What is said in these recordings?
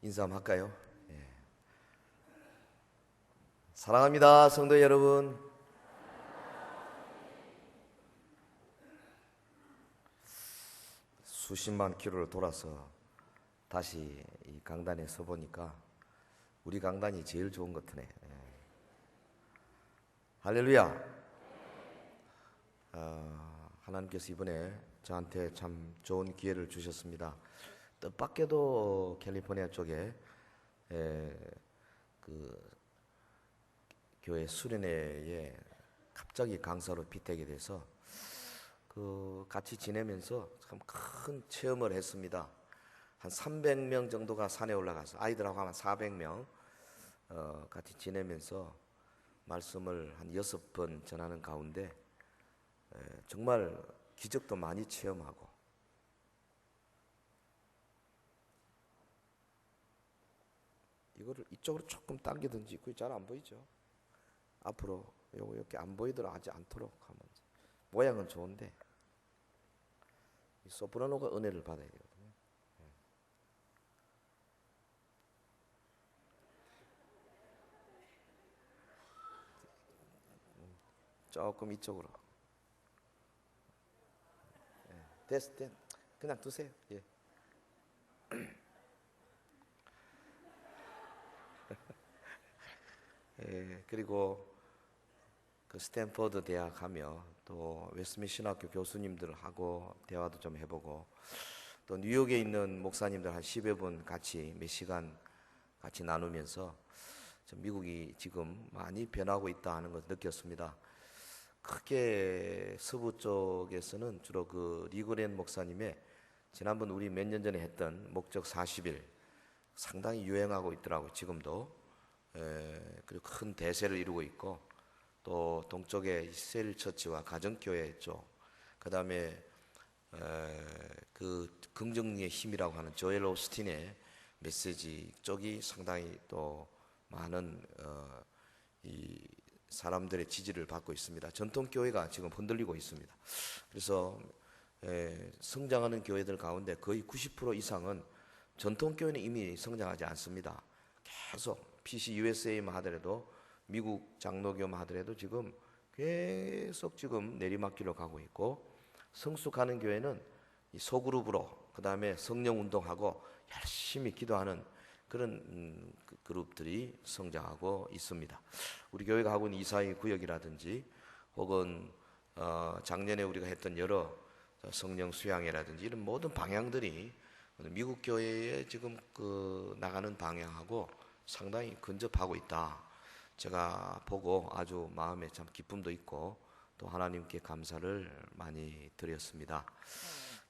인사 한번 할까요? 예. 사랑합니다, 성도 여러분. 수십만 킬로를 돌아서 다시 이 강단에 서 보니까 우리 강단이 제일 좋은 것 같네. 예. 할렐루야. 하나님께서 이번에 저한테 참 좋은 기회를 주셨습니다. 뜻밖에도 캘리포니아 쪽에 그 교회 수련회에 갑자기 강사로 피태게 돼서 같이 지내면서 참 큰 체험을 했습니다. 한 300명 정도가 산에 올라가서 아이들하고 한 400명 같이 지내면서 말씀을 한 6번 전하는 가운데 정말 기적도 많이 체험하고 이거를 이쪽으로 조금 당기든지 그게 잘 안 보이죠? 앞으로 요거 이렇게 안 보이도록 하지 않도록 하면 모양은 좋은데 이 소프라노가 은혜를 받아야 되거든요. 조금 이쪽으로. 됐어. 그냥 두세요. 예. 예, 그리고 그 스탠퍼드 대학하며 또 웨스트민스터 교수님들하고 대화도 좀 해보고 또 뉴욕에 있는 목사님들 한 10여 분 같이 몇 시간 같이 나누면서 미국이 지금 많이 변하고 있다 하는 것을 느꼈습니다. 크게 서부 쪽에서는 주로 그 리그렌 목사님의 지난번 우리 몇 년 전에 했던 목적 40일 상당히 유행하고 있더라고요. 지금도. 그리고 큰 대세를 이루고 있고 또 동쪽에 셀 처치와 가정교회 쪽, 그 다음에 그 긍정의 힘이라고 하는 조엘 오스틴의 메시지 쪽이 상당히 또 많은 이 사람들의 지지를 받고 있습니다. 전통교회가 지금 흔들리고 있습니다. 그래서 성장하는 교회들 가운데 거의 90% 이상은 전통교회는 이미 성장하지 않습니다. 계속 PCUSA만 하더라도 미국 장로교만 하더라도 지금 계속 지금 내리막길로 가고 있고, 성숙하는 교회는 이 소그룹으로 그 다음에 성령 운동하고 열심히 기도하는 그런 그룹들이 성장하고 있습니다. 우리 교회가 하고 있는 이사의 구역이라든지 혹은 작년에 우리가 했던 여러 성령 수양회라든지 이런 모든 방향들이 미국 교회에 지금 나가는 방향하고 상당히 근접하고 있다. 제가 보고 아주 마음에 참 기쁨도 있고 또 하나님께 감사를 많이 드렸습니다.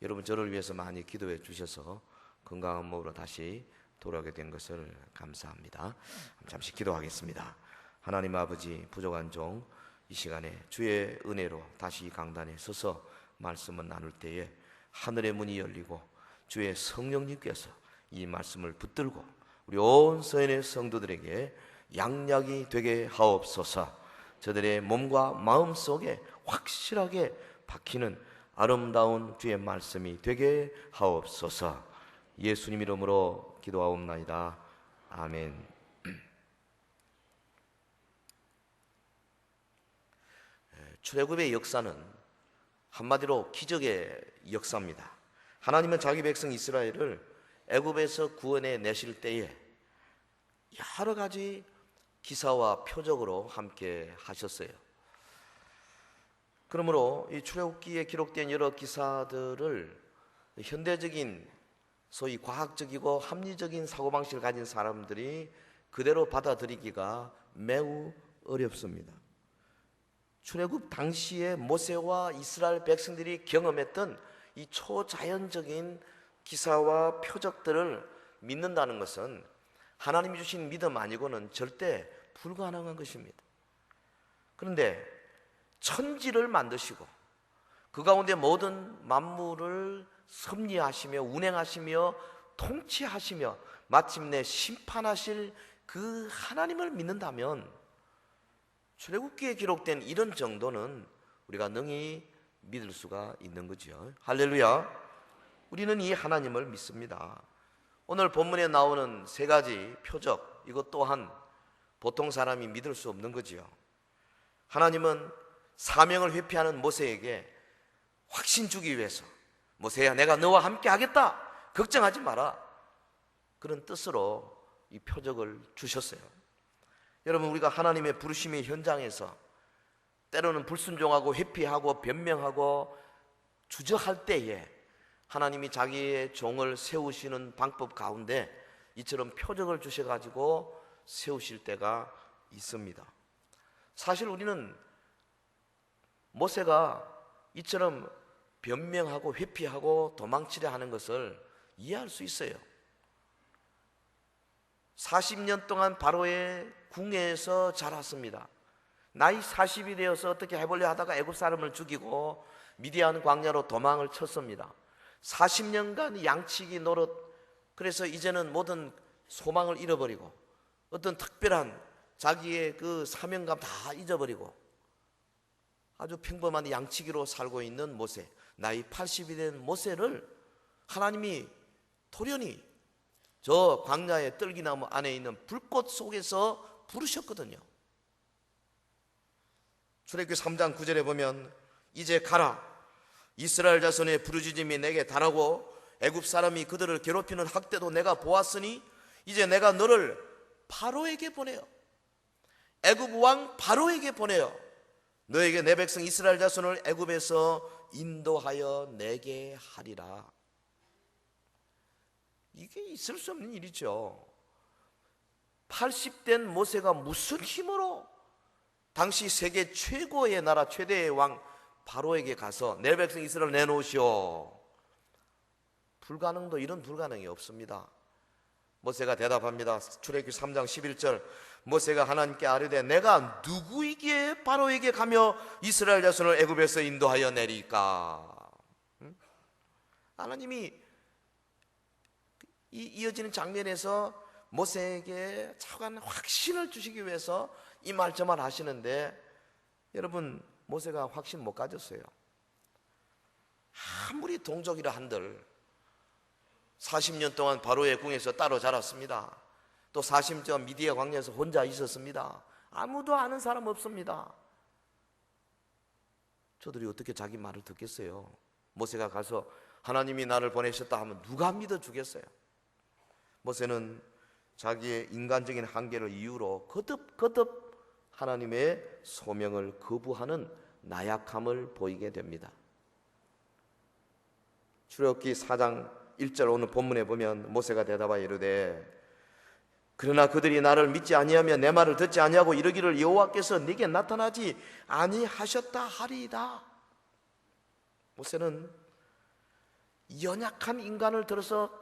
여러분 저를 위해서 많이 기도해 주셔서 건강한 몸으로 다시 돌아오게 된 것을 감사합니다. 잠시 기도하겠습니다. 하나님 아버지, 부족한 종 이 시간에 주의 은혜로 다시 이 강단에 서서 말씀을 나눌 때에 하늘의 문이 열리고 주의 성령님께서 이 말씀을 붙들고 우리 온 서인의 성도들에게 양약이 되게 하옵소서. 저들의 몸과 마음 속에 확실하게 박히는 아름다운 주의 말씀이 되게 하옵소서. 예수님 이름으로 기도하옵나이다. 아멘. 출애굽의 역사는 한마디로 기적의 역사입니다. 하나님은 자기 백성 이스라엘을 애굽에서 구원해 내실 때에 여러 가지 기사와 표적으로 함께 하셨어요. 그러므로 이 출애굽기에 기록된 여러 기사들을 현대적인 소위 과학적이고 합리적인 사고방식을 가진 사람들이 그대로 받아들이기가 매우 어렵습니다. 출애굽 당시에 모세와 이스라엘 백성들이 경험했던 이 초자연적인 기사와 표적들을 믿는다는 것은 하나님이 주신 믿음 아니고는 절대 불가능한 것입니다. 그런데 천지를 만드시고 그 가운데 모든 만물을 섭리하시며 운행하시며 통치하시며 마침내 심판하실 그 하나님을 믿는다면 출애굽기에 기록된 이런 정도는 우리가 능히 믿을 수가 있는 거죠. 할렐루야. 우리는 이 하나님을 믿습니다. 오늘 본문에 나오는 세 가지 표적, 이것 또한 보통 사람이 믿을 수 없는 거지요. 하나님은 사명을 회피하는 모세에게 확신 주기 위해서, 모세야 내가 너와 함께 하겠다, 걱정하지 마라, 그런 뜻으로 이 표적을 주셨어요. 여러분, 우리가 하나님의 부르심의 현장에서 때로는 불순종하고 회피하고 변명하고 주저할 때에 하나님이 자기의 종을 세우시는 방법 가운데 이처럼 표적을 주셔가지고 세우실 때가 있습니다. 사실 우리는 모세가 이처럼 변명하고 회피하고 도망치려 하는 것을 이해할 수 있어요. 40년 동안 바로의 궁에서 자랐습니다. 나이 40이 되어서 어떻게 해보려 하다가 애굽 사람을 죽이고 미디안 광야로 도망을 쳤습니다. 40년간 양치기 노릇, 그래서 이제는 모든 소망을 잃어버리고 어떤 특별한 자기의 그 사명감 다 잊어버리고 아주 평범한 양치기로 살고 있는 모세, 나이 80이 된 모세를 하나님이 돌연히 저 광야의 떨기나무 안에 있는 불꽃 속에서 부르셨거든요. 출애굽기 3장 9절에 보면 이제 가라, 이스라엘 자손의 부르짖음이 내게 달하고 애굽 사람이 그들을 괴롭히는 학대도 내가 보았으니 이제 내가 너를 바로에게 보내어, 애굽 왕 바로에게 보내어 너에게 내 백성 이스라엘 자손을 애굽에서 인도하여 내게 하리라. 이게 있을 수 없는 일이죠. 80된 모세가 무슨 힘으로 당시 세계 최고의 나라 최대의 왕 바로에게 가서 내 백성 이스라엘 내놓으시오. 불가능도 이런 불가능이 없습니다. 모세가 대답합니다. 출애굽기 3장 11절, 모세가 하나님께 아뢰되 내가 누구에게 바로에게 가며 이스라엘 자손을 애굽에서 인도하여 내릴까? 하나님이 이 이어지는 장면에서 모세에게 차관 확신을 주시기 위해서 이 말 저 말 하시는데, 여러분, 모세가 확신 못 가졌어요. 아무리 동족이라 한들 40년 동안 바로의 궁에서 따로 자랐습니다. 또 40년 미디아 광야에서 혼자 있었습니다. 아무도 아는 사람 없습니다. 저들이 어떻게 자기 말을 듣겠어요? 모세가 가서 하나님이 나를 보내셨다 하면 누가 믿어주겠어요? 모세는 자기의 인간적인 한계를 이유로 거듭 하나님의 소명을 거부하는 나약함을 보이게 됩니다. 출애굽기 4장 1절 오늘 본문에 보면 모세가 대답하여 이르되 그러나 그들이 나를 믿지 아니하며 내 말을 듣지 아니하고 이르기를 여호와께서 네게 나타나지 아니하셨다 하리이다. 모세는 연약한 인간을 들어서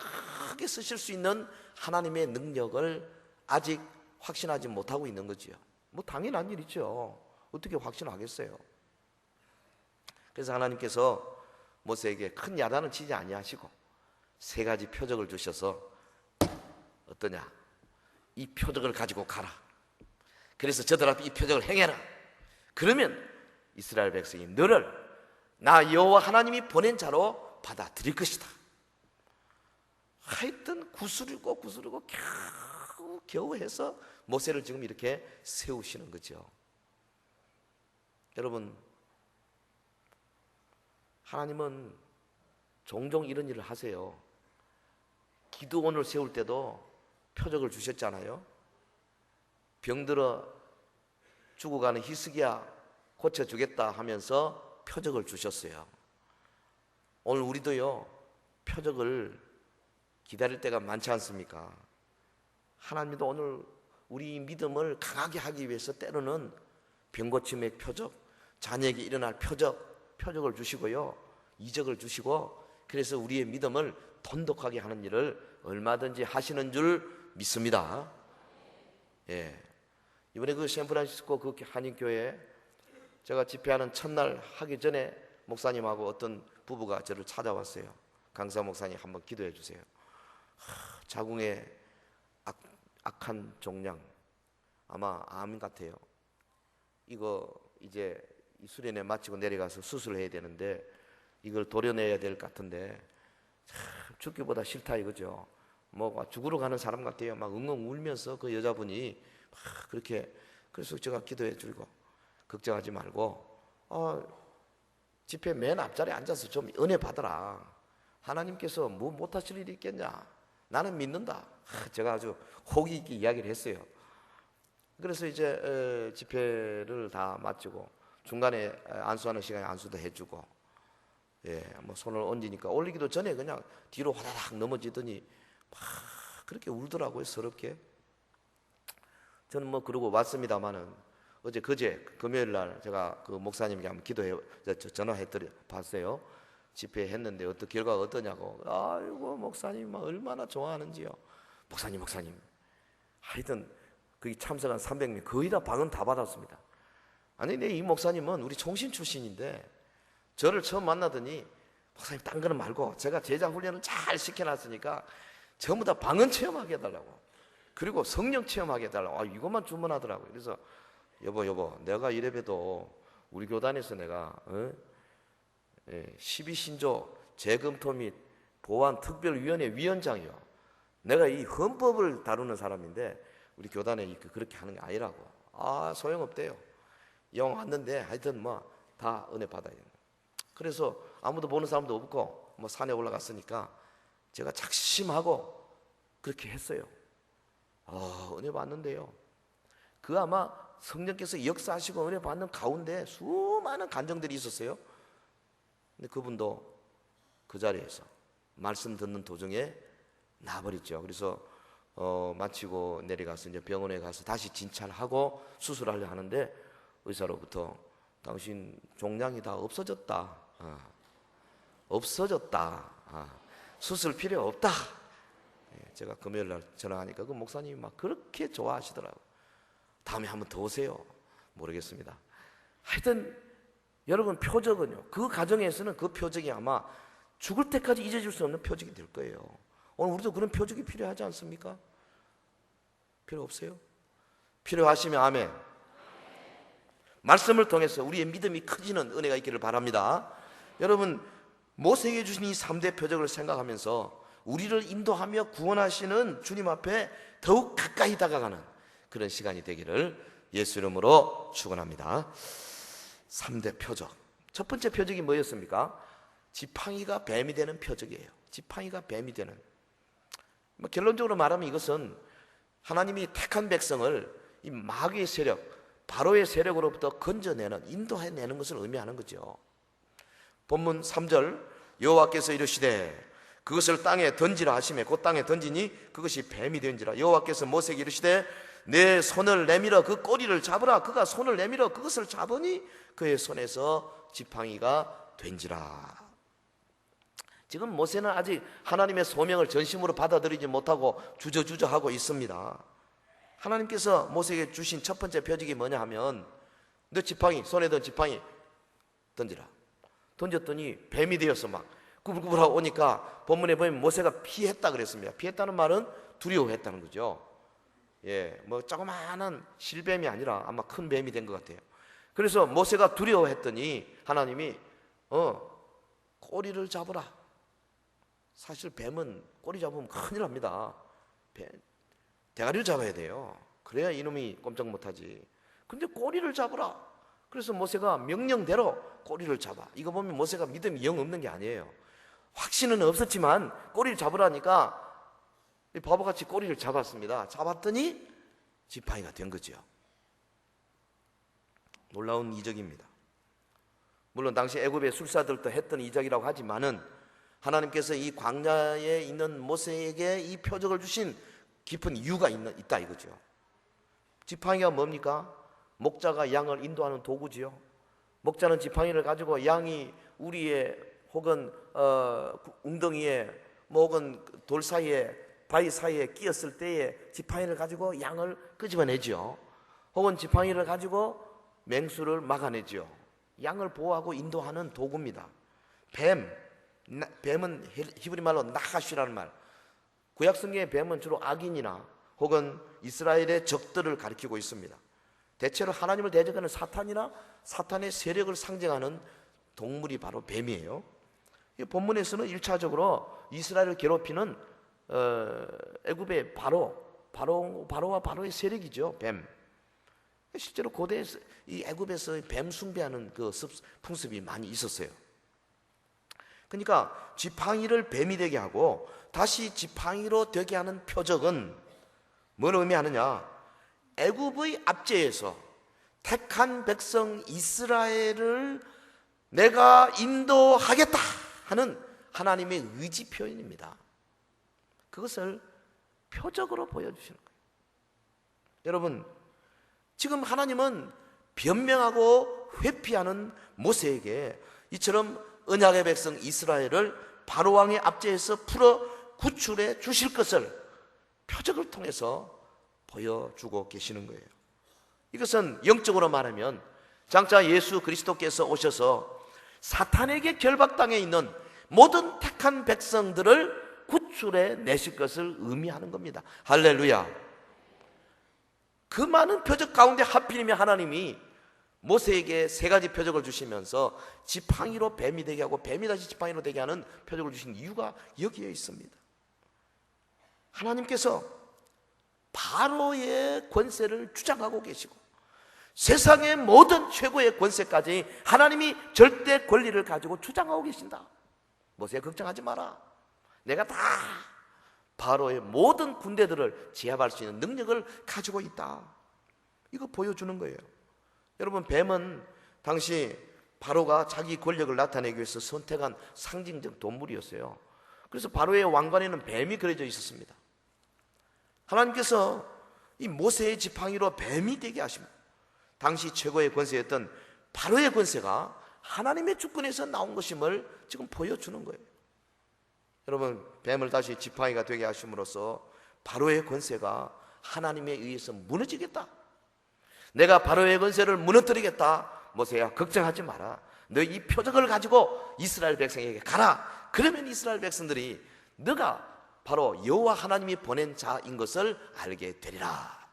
크게 쓰실 수 있는 하나님의 능력을 아직 확신하지 못하고 있는 거지요. 뭐 당연한 일이죠. 어떻게 확신하겠어요? 그래서 하나님께서 모세에게 큰 야단을 치지 아니하시고 세 가지 표적을 주셔서 어떠냐? 이 표적을 가지고 가라. 그래서 저들 앞에 이 표적을 행해라. 그러면 이스라엘 백성이 너를 나 여호와 하나님이 보낸 자로 받아들일 것이다. 하여튼 구스르고 겨우 해서 모세를 지금 이렇게 세우시는 거죠. 여러분, 하나님은 종종 이런 일을 하세요. 기드온을 세울 때도 표적을 주셨잖아요. 병들어 죽어가는 히스기야 고쳐주겠다 하면서 표적을 주셨어요. 오늘 우리도요, 표적을 기다릴 때가 많지 않습니까? 하나님도 오늘 우리 믿음을 강하게 하기 위해서 때로는 병고침의 표적, 자녀에게 일어날 표적을 주시고요, 이적을 주시고, 그래서 우리의 믿음을 돈독하게 하는 일을 얼마든지 하시는 줄 믿습니다. 예. 이번에 그 샌프란시스코 그 한인교회 제가 집회하는 첫날 하기 전에 목사님하고 어떤 부부가 저를 찾아왔어요. 강사 목사님 한번 기도해 주세요. 자궁에 악한 종양, 아마 암 같아요. 이거 이제 수련회 마치고 내려가서 수술해야 되는데 이걸 도려내야 될 것 같은데 참 죽기보다 싫다 이거죠. 뭐 죽으러 가는 사람 같아요. 막 엉엉 울면서 그 여자분이 막 그렇게. 그래서 제가 기도해 주고 걱정하지 말고 집회 맨 앞자리에 앉아서 좀 은혜 받아라. 하나님께서 뭐 못하실 일이 있겠냐. 나는 믿는다. 제가 아주 호기 있게 이야기를 했어요. 그래서 이제 집회를 다 마치고 중간에 안수하는 시간에 안수도 해주고, 뭐 손을 얹으니까 올리기도 전에 그냥 뒤로 화다닥 넘어지더니 막 그렇게 울더라고요. 서럽게. 저는 뭐 그러고 왔습니다마는 그제 금요일 날 제가 그 목사님께 한번 전화해 봤어요. 집회 했는데 결과가 어떠냐고. 아이고 목사님 얼마나 좋아하는지요. 목사님 하여튼 거기 참석한 300명 거의 다 방은 다 받았습니다. 아니 근데 이 목사님은 우리 총신 출신인데 저를 처음 만나더니 목사님 딴 거는 말고 제가 제자 훈련을 잘 시켜놨으니까 전부 다 방언 체험하게 해달라고, 그리고 성령 체험하게 해달라고. 이것만 주문하더라고요. 그래서 여보 내가 이래봬도 우리 교단에서 내가 12신조 재검토 및 보완 특별위원회 위원장이요. 내가 이 헌법을 다루는 사람인데 우리 교단에 그렇게 하는 게 아니라고. 소용없대요. 영 왔는데 하여튼 뭐 다 은혜 받아요. 그래서 아무도 보는 사람도 없고 뭐 산에 올라갔으니까 제가 작심하고 그렇게 했어요. 은혜 받는데요. 그 아마 성령께서 역사하시고 은혜 받는 가운데 수많은 간증들이 있었어요. 근데 그분도 그 자리에서 말씀 듣는 도중에 나버렸죠. 그래서 마치고 내려가서 이제 병원에 가서 다시 진찰하고 수술하려 하는데 의사로부터 당신 종양이 다 없어졌다. 수술 필요 없다. 제가 금요일 날 전화하니까 그 목사님이 막 그렇게 좋아하시더라고요. 다음에 한번 더 오세요. 모르겠습니다. 하여튼 여러분 표적은요, 그 가정에서는 그 표적이 아마 죽을 때까지 잊어질 수 없는 표적이 될 거예요. 오늘 우리도 그런 표적이 필요하지 않습니까? 필요 없어요? 필요하시면 아멘. 말씀을 통해서 우리의 믿음이 커지는 은혜가 있기를 바랍니다. 여러분 모세에게 주신 이 3대 표적을 생각하면서 우리를 인도하며 구원하시는 주님 앞에 더욱 가까이 다가가는 그런 시간이 되기를 예수 이름으로 축원합니다. 3대 표적. 첫 번째 표적이 뭐였습니까? 지팡이가 뱀이 되는 표적이에요. 지팡이가 뱀이 되는. 결론적으로 말하면 이것은 하나님이 택한 백성을 이 마귀의 세력, 바로의 세력으로부터 건져내는, 인도해내는 것을 의미하는 거죠. 본문 3절, 여호와께서 이르시되 그것을 땅에 던지라 하시매 그 땅에 던지니 그것이 뱀이 된지라. 여호와께서 모세에게 이르시되 내 손을 내밀어 그 꼬리를 잡으라. 그가 손을 내밀어 그것을 잡으니 그의 손에서 지팡이가 된지라. 지금 모세는 아직 하나님의 소명을 전심으로 받아들이지 못하고 주저주저하고 있습니다. 하나님께서 모세에게 주신 첫 번째 표적이 뭐냐 하면 너 지팡이, 손에 든 지팡이 던지라. 던졌더니 뱀이 되어서 막 구불구불하고 오니까 본문에 보면 모세가 피했다 그랬습니다. 피했다는 말은 두려워했다는 거죠. 뭐 조그마한 실뱀이 아니라 아마 큰 뱀이 된 것 같아요. 그래서 모세가 두려워했더니 하나님이 꼬리를 잡으라. 사실 뱀은 꼬리 잡으면 큰일 납니다. 대가리를 잡아야 돼요. 그래야 이놈이 꼼짝 못하지. 근데 꼬리를 잡으라. 그래서 모세가 명령대로 꼬리를 잡아. 이거 보면 모세가 믿음이 영 없는 게 아니에요. 확신은 없었지만 꼬리를 잡으라니까 바보같이 꼬리를 잡았습니다. 잡았더니 지팡이가 된 거죠. 놀라운 이적입니다. 물론 당시 애굽의 술사들도 했던 이적이라고 하지만은 하나님께서 이 광야에 있는 모세에게 이 표적을 주신 깊은 이유가 있다 이거죠. 지팡이가 뭡니까? 목자가 양을 인도하는 도구지요. 목자는 지팡이를 가지고 양이 우리의 혹은 웅덩이에 혹은 돌 사이에 바위 사이에 끼었을 때에 지팡이를 가지고 양을 끄집어내죠. 혹은 지팡이를 가지고 맹수를 막아내죠. 양을 보호하고 인도하는 도구입니다. 뱀은 히브리 말로 나하슈라는 말. 구약 성경의 뱀은 주로 악인이나 혹은 이스라엘의 적들을 가리키고 있습니다. 대체로 하나님을 대적하는 사탄이나 사탄의 세력을 상징하는 동물이 바로 뱀이에요. 이 본문에서는 1차적으로 이스라엘을 괴롭히는 애굽의 바로와 바로의 세력이죠. 뱀. 실제로 고대에서 이 애굽에서 뱀 숭배하는 그 풍습이 많이 있었어요. 그러니까 지팡이를 뱀이 되게 하고 다시 지팡이로 되게 하는 표적은 뭘 의미하느냐? 애굽의 압제에서 택한 백성 이스라엘을 내가 인도하겠다 하는 하나님의 의지 표현입니다. 그것을 표적으로 보여주시는 거예요. 여러분, 지금 하나님은 변명하고 회피하는 모세에게 이처럼 언약의 백성 이스라엘을 바로왕의 압제에서 풀어 구출해 주실 것을 표적을 통해서 보여주고 계시는 거예요. 이것은 영적으로 말하면 장차 예수 그리스도께서 오셔서 사탄에게 결박당해 있는 모든 택한 백성들을 구출해 내실 것을 의미하는 겁니다. 할렐루야. 그 많은 표적 가운데 하필이면 하나님이 모세에게 세 가지 표적을 주시면서 지팡이로 뱀이 되게 하고 뱀이 다시 지팡이로 되게 하는 표적을 주신 이유가 여기에 있습니다. 하나님께서 바로의 권세를 주장하고 계시고 세상의 모든 최고의 권세까지 하나님이 절대 권리를 가지고 주장하고 계신다. 모세야, 걱정하지 마라. 내가 다 바로의 모든 군대들을 제압할 수 있는 능력을 가지고 있다. 이거 보여주는 거예요. 여러분, 뱀은 당시 바로가 자기 권력을 나타내기 위해서 선택한 상징적 동물이었어요. 그래서 바로의 왕관에는 뱀이 그려져 있었습니다. 하나님께서 이 모세의 지팡이로 뱀이 되게 하십니다. 당시 최고의 권세였던 바로의 권세가 하나님의 주권에서 나온 것임을 지금 보여주는 거예요. 여러분, 뱀을 다시 지팡이가 되게 하심으로써 바로의 권세가 하나님에 의해서 무너지겠다. 내가 바로의 권세를 무너뜨리겠다. 모세야, 걱정하지 마라. 너 이 표적을 가지고 이스라엘 백성에게 가라. 그러면 이스라엘 백성들이 너가 바로 여호와 하나님이 보낸 자인 것을 알게 되리라.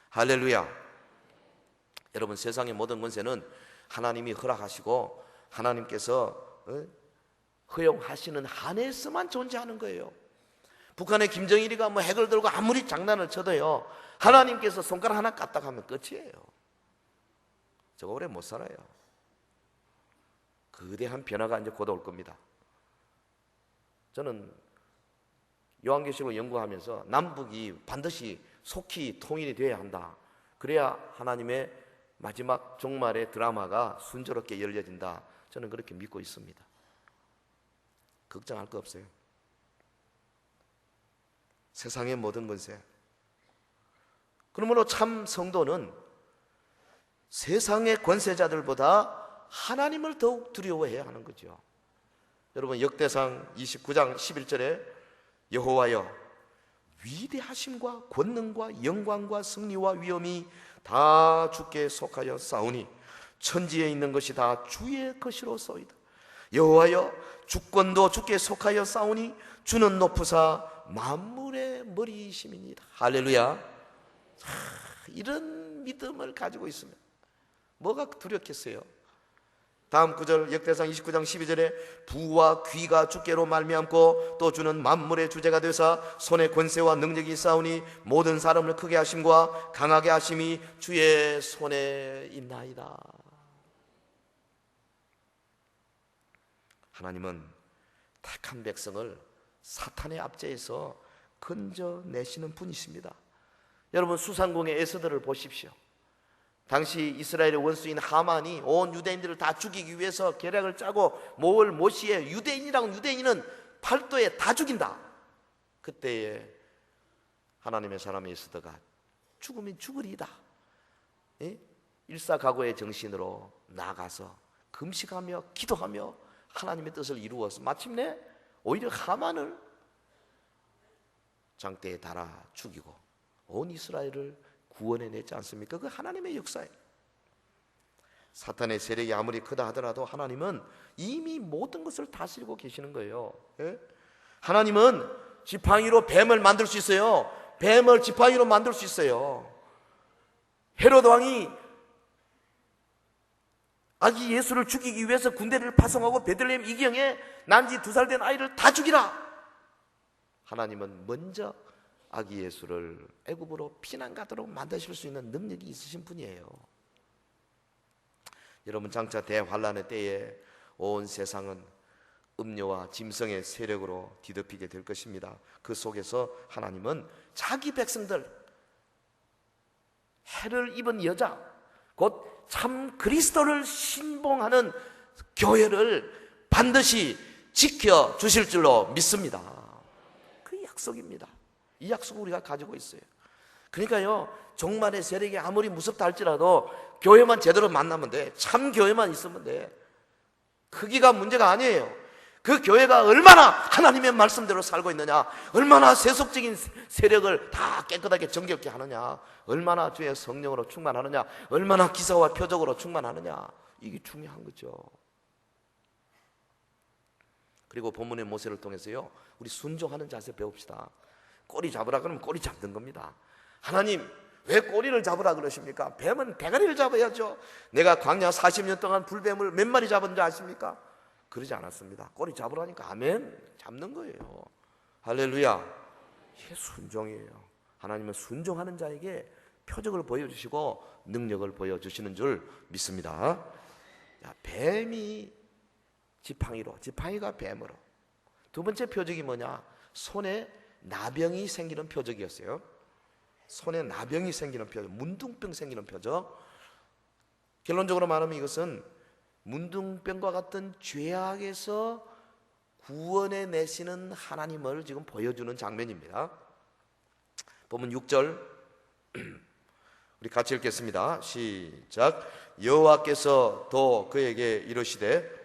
할렐루야. 여러분, 세상의 모든 권세는 하나님이 허락하시고 하나님께서 허용하시는 한에서만 존재하는 거예요. 북한의 김정일이가 핵을 들고 아무리 장난을 쳐도요, 하나님께서 손가락 하나 까딱 하면 끝이에요. 저거 오래 못 살아요. 거대한 변화가 이제 곧 올 겁니다. 저는 요한계시록을 연구하면서 남북이 반드시 속히 통일이 되어야 한다. 그래야 하나님의 마지막 종말의 드라마가 순조롭게 열려진다. 저는 그렇게 믿고 있습니다. 걱정할 거 없어요. 세상의 모든 권세. 그러므로 참 성도는 세상의 권세자들보다 하나님을 더욱 두려워해야 하는 거죠. 여러분, 역대상 29장 11절에 여호와여, 위대하심과 권능과 영광과 승리와 위엄이 다 주께 속하여 싸우니 천지에 있는 것이 다 주의 것이로소이다. 여호와여, 주권도 주께 속하여 싸우니 주는 높으사 만물의 머리이심이니이다. 할렐루야. 이런 믿음을 가지고 있으면 뭐가 두렵겠어요? 다음 구절 역대상 29장 12절에 부와 귀가 주께로 말미암고 또 주는 만물의 주제가 되사 손에 권세와 능력이 있사오니 모든 사람을 크게 하심과 강하게 하심이 주의 손에 있나이다. 하나님은 택한 백성을 사탄의 압제에서 건져내시는 분이십니다. 여러분, 수상궁의 에스더를 보십시오. 당시 이스라엘의 원수인 하만이 온 유대인들을 다 죽이기 위해서 계략을 짜고 모을 모시에 유대인이라고, 유대인은 팔도에 다 죽인다. 그때에 하나님의 사람 에스더가 죽으면 죽으리이다, 일사각오의 정신으로 나가서 금식하며 기도하며 하나님의 뜻을 이루어서 마침내 오히려 하만을 장대에 달아 죽이고 온 이스라엘을 구원해내지 않습니까? 그 하나님의 역사예요. 사탄의 세력이 아무리 크다 하더라도 하나님은 이미 모든 것을 다스리고 계시는 거예요. 하나님은 지팡이로 뱀을 만들 수 있어요. 뱀을 지팡이로 만들 수 있어요. 헤롯 왕이 아기 예수를 죽이기 위해서 군대를 파송하고 베들레헴 이경에 난지 2살 된 아이를 다 죽이라. 하나님은 먼저 아기 예수를 애굽으로 피난 가도록 만드실 수 있는 능력이 있으신 분이에요. 여러분, 장차 대환란의 때에 온 세상은 음료와 짐승의 세력으로 뒤덮이게 될 것입니다. 그 속에서 하나님은 자기 백성들, 해를 입은 여자, 곧 참 그리스도를 신봉하는 교회를 반드시 지켜주실 줄로 믿습니다. 그 약속입니다. 이 약속을 우리가 가지고 있어요. 그러니까요, 종말의 세력이 아무리 무섭다 할지라도 교회만 제대로 만나면 돼. 참 교회만 있으면 돼. 크기가 문제가 아니에요. 그 교회가 얼마나 하나님의 말씀대로 살고 있느냐, 얼마나 세속적인 세력을 다 깨끗하게 정결케 하느냐, 얼마나 주의 성령으로 충만하느냐, 얼마나 기사와 표적으로 충만하느냐, 이게 중요한 거죠. 그리고 본문의 모세를 통해서요, 우리 순종하는 자세 배웁시다. 꼬리 잡으라 그러면 꼬리 잡는 겁니다. 하나님, 왜 꼬리를 잡으라 그러십니까? 뱀은 대가리를 잡아야죠. 내가 광야 40년 동안 불뱀을 몇 마리 잡은 줄 아십니까? 그러지 않았습니다. 꼬리 잡으라니까 아멘, 잡는 거예요. 할렐루야. 이게 순종이에요. 하나님은 순종하는 자에게 표적을 보여주시고 능력을 보여주시는 줄 믿습니다. 뱀이 지팡이로, 지팡이가 뱀으로. 두 번째 표적이 뭐냐? 손에 나병이 생기는 표적이었어요. 손에 나병이 생기는 표적, 문둥병 생기는 표적. 결론적으로 말하면 이것은 문둥병과 같은 죄악에서 구원해 내시는 하나님을 지금 보여주는 장면입니다. 본문 6절 우리 같이 읽겠습니다. 시작. 여호와께서 또 그에게 이르시되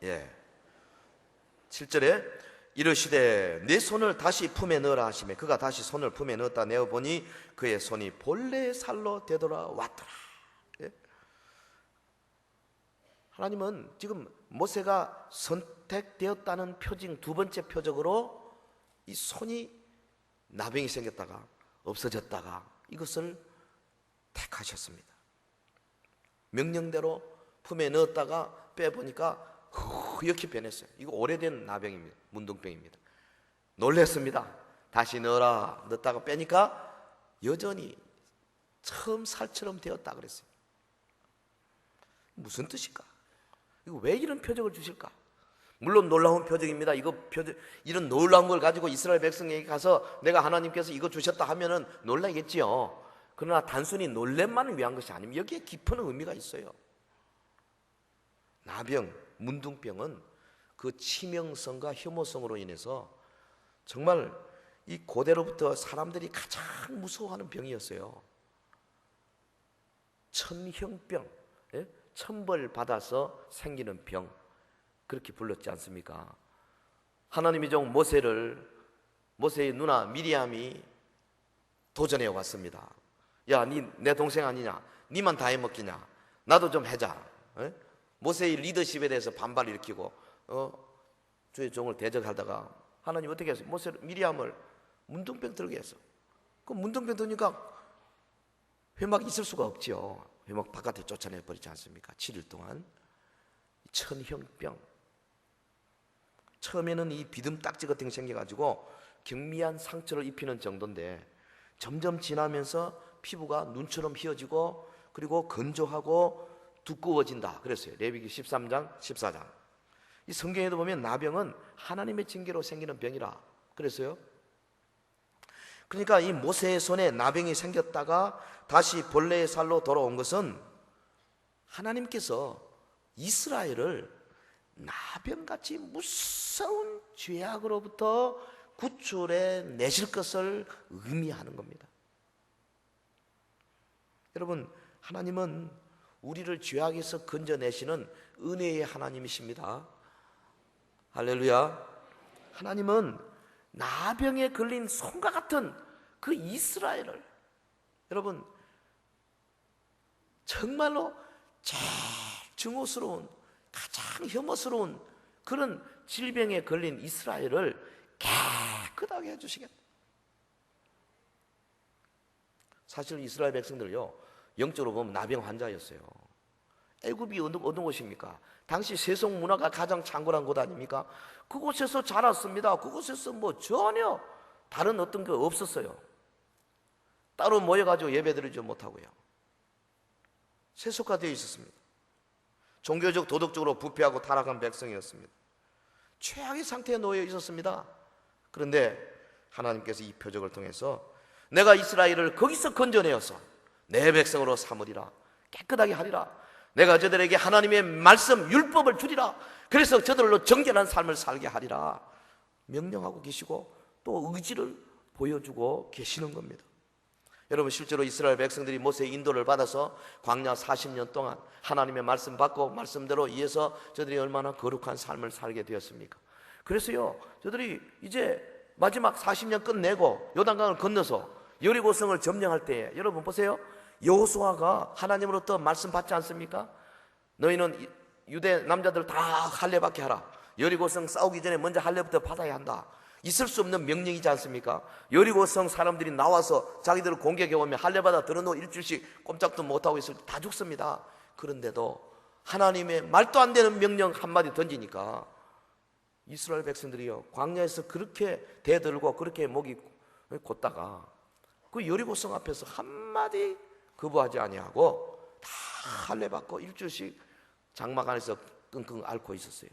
예. 7절에 이르시되 내 손을 다시 품에 넣으라 하시매 그가 다시 손을 품에 넣었다 내어보니 그의 손이 본래의 살로 되돌아왔더라. 예? 하나님은 지금 모세가 선택되었다는 표징 두 번째 표적으로 이 손이 나병이 생겼다가 없어졌다가 이것을 택하셨습니다. 명령대로 품에 넣었다가 빼보니까 이렇게 변했어요. 이거 오래된 나병입니다. 문둥병입니다. 놀랬습니다. 다시 넣었다가 빼니까 여전히 처음 살처럼 되었다 그랬어요. 무슨 뜻일까? 이거 왜 이런 표적을 주실까? 물론 놀라운 표적입니다. 이런 놀라운 걸 가지고 이스라엘 백성에게 가서 내가 하나님께서 이거 주셨다 하면은 놀라겠지요. 그러나 단순히 놀램만을 위한 것이 아닙니다. 여기에 깊은 의미가 있어요. 나병, 문둥병은 그 치명성과 혐오성으로 인해서 정말 이 고대로부터 사람들이 가장 무서워하는 병이었어요. 천형병, 예? 천벌 받아서 생기는 병, 그렇게 불렀지 않습니까? 하나님의 종 모세의 누나 미리암이 도전해 왔습니다. 야, 내 동생 아니냐? 니만 다 해먹기냐? 나도 좀 해자. 예? 모세의 리더십에 대해서 반발을 일으키고 주의 종을 대적하다가 하나님 어떻게 했어요? 미리암을 문둥병 들게 했어. 그 문둥병 드니까 회막 있을 수가 없지요. 회막 바깥에 쫓아내 버리지 않습니까? 7일 동안. 천형병. 처음에는 이 비듬딱지 같은 게 생겨가지고 경미한 상처를 입히는 정도인데 점점 지나면서 피부가 눈처럼 휘어지고 그리고 건조하고 두꺼워진다 그랬어요. 레위기 13장 14장. 이 성경에도 보면 나병은 하나님의 징계로 생기는 병이라 그랬어요. 그러니까 이 모세의 손에 나병이 생겼다가 다시 본래의 살로 돌아온 것은 하나님께서 이스라엘을 나병같이 무서운 죄악으로부터 구출해 내실 것을 의미하는 겁니다. 여러분, 하나님은 우리를 죄악에서 건져내시는 은혜의 하나님이십니다. 할렐루야. 하나님은 나병에 걸린 손과 같은 그 이스라엘을 여러분 정말로 제일 증오스러운 가장 혐오스러운 그런 질병에 걸린 이스라엘을 깨끗하게 해주시겠다. 사실 이스라엘 백성들요 영적으로 보면 나병 환자였어요. 애굽이 어느 곳입니까? 당시 세속 문화가 가장 창궐한 곳 아닙니까? 그곳에서 자랐습니다. 그곳에서 뭐 전혀 다른 어떤 게 없었어요. 따로 모여가지고 예배드리지 못하고요. 세속화되어 있었습니다. 종교적 도덕적으로 부패하고 타락한 백성이었습니다. 최악의 상태에 놓여 있었습니다. 그런데 하나님께서 이 표적을 통해서 내가 이스라엘을 거기서 건져내어서 내 백성으로 삼으리라, 깨끗하게 하리라, 내가 저들에게 하나님의 말씀 율법을 주리라, 그래서 저들로 정결한 삶을 살게 하리라 명령하고 계시고 또 의지를 보여주고 계시는 겁니다. 여러분, 실제로 이스라엘 백성들이 모세의 인도를 받아서 광야 40년 동안 하나님의 말씀 받고 말씀대로 이해서 저들이 얼마나 거룩한 삶을 살게 되었습니까? 그래서요, 저들이 이제 마지막 40년 끝내고 요단강을 건너서 여리고성을 점령할 때에, 여러분 보세요, 여호수아가 하나님으로부터 말씀 받지 않습니까? 너희는 유대 남자들 다 할례받게 하라, 여리고성 싸우기 전에 먼저 할례부터 받아야 한다. 있을 수 없는 명령이지 않습니까? 여리고성 사람들이 나와서 자기들을 공격해 오면 할례받아 들어놓고 일주일씩 꼼짝도 못하고 있을 때 다 죽습니다. 그런데도 하나님의 말도 안 되는 명령 한마디 던지니까 이스라엘 백성들이요, 광야에서 그렇게 대들고 그렇게 목이 곧다가 그 여리고성 앞에서 한마디 거부하지 아니하고 다 할례받고 일주일씩 장막 안에서 끙끙 앓고 있었어요.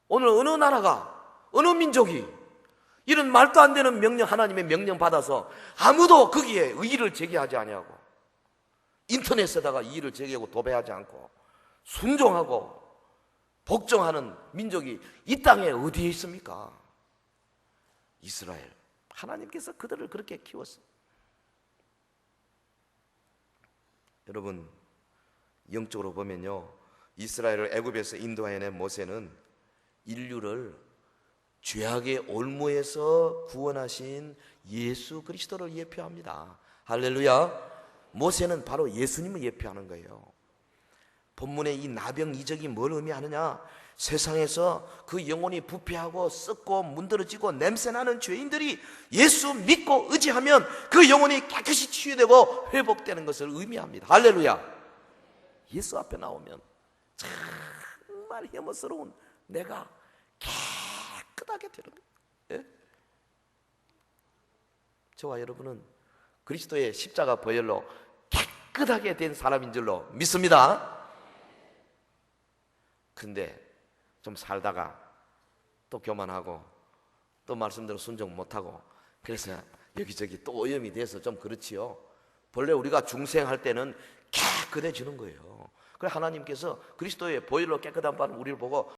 오늘 어느 나라가, 어느 민족이 이런 말도 안 되는 명령, 하나님의 명령 받아서 아무도 거기에 의의를 제기하지 아니하고 인터넷에다가 이의를 제기하고 도배하지 않고 순종하고 복종하는 민족이 이 땅에 어디에 있습니까? 이스라엘. 하나님께서 그들을 그렇게 키웠어요. 여러분, 영적으로 보면요, 이스라엘을 애굽에서 인도해낸 모세는 인류를 죄악의 올무에서 구원하신 예수 그리스도를 예표합니다. 할렐루야. 모세는 바로 예수님을 예표하는 거예요. 본문의 이 나병 이적이 뭘 의미하느냐? 세상에서 그 영혼이 부패하고 썩고 문드러지고 냄새나는 죄인들이 예수 믿고 의지하면 그 영혼이 깨끗이 치유되고 회복되는 것을 의미합니다. 할렐루야. 예수 앞에 나오면 정말 혐오스러운 내가 깨끗하게 되는 거예요. 예? 저와 여러분은 그리스도의 십자가 보혈로 깨끗하게 된 사람인 줄로 믿습니다. 근데 좀 살다가 또 교만하고 또 말씀대로 순종 못하고 그래서 여기저기 또 오염이 돼서 좀 그렇지요. 본래 우리가 중생할 때는 깨끗해지는 거예요. 그래 하나님께서 그리스도의 보혈로 깨끗한 바는 우리를 보고